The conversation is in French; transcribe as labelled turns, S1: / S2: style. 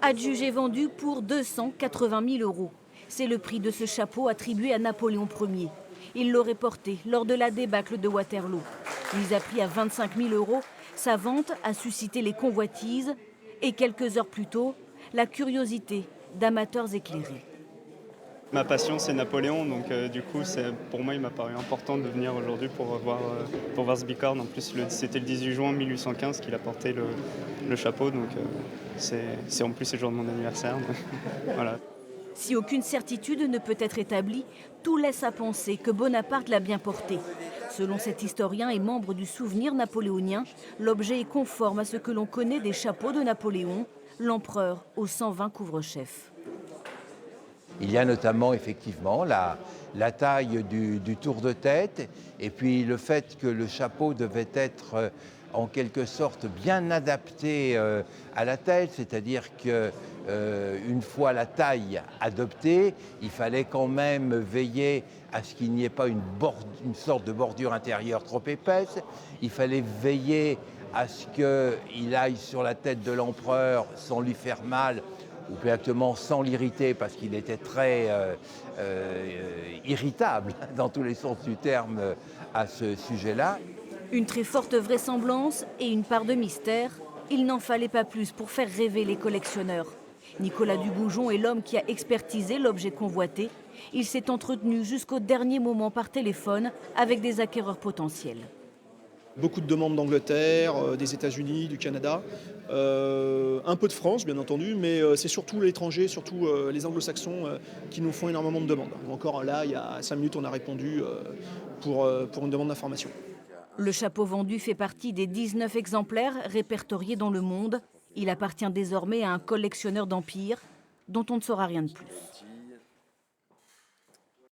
S1: Adjugé vendu pour 280 000 €. C'est le prix de ce chapeau attribué à Napoléon Ier. Il l'aurait porté lors de la débâcle de Waterloo. Mis à prix à 25 000 €, sa vente a suscité les convoitises et quelques heures plus tôt, la curiosité d'amateurs éclairés.
S2: Ma passion, c'est Napoléon, donc du coup, pour moi, il m'a paru important de venir aujourd'hui pour voir ce bicorne. En plus, c'était le 18 juin 1815 qu'il a porté le chapeau, donc c'est en plus le jour de mon anniversaire. Donc, voilà.
S1: Si aucune certitude ne peut être établie, tout laisse à penser que Bonaparte l'a bien porté. Selon cet historien et membre du souvenir napoléonien, l'objet est conforme à ce que l'on connaît des chapeaux de Napoléon, l'empereur aux 120 couvre-chefs.
S3: Il y a notamment effectivement la taille du tour de tête et puis le fait que le chapeau devait être en quelque sorte bien adapté à la tête, c'est-à-dire qu'une fois la taille adoptée, il fallait quand même veiller à ce qu'il n'y ait pas une sorte de bordure intérieure trop épaisse, il fallait veiller à ce qu'il aille sur la tête de l'empereur sans lui faire mal, ou directement sans l'irriter parce qu'il était très irritable dans tous les sens du terme à ce sujet-là.
S1: Une très forte vraisemblance et une part de mystère, il n'en fallait pas plus pour faire rêver les collectionneurs. Nicolas Dugoujon est l'homme qui a expertisé l'objet convoité. Il s'est entretenu jusqu'au dernier moment par téléphone avec des acquéreurs potentiels.
S4: Beaucoup de demandes d'Angleterre, des États-Unis, du Canada, un peu de France bien entendu, mais c'est surtout l'étranger, surtout les anglo-saxons qui nous font énormément de demandes. Encore là, il y a 5 minutes, on a répondu pour une demande d'information.
S1: Le chapeau vendu fait partie des 19 exemplaires répertoriés dans le monde. Il appartient désormais à un collectionneur d'empire dont on ne saura rien de plus.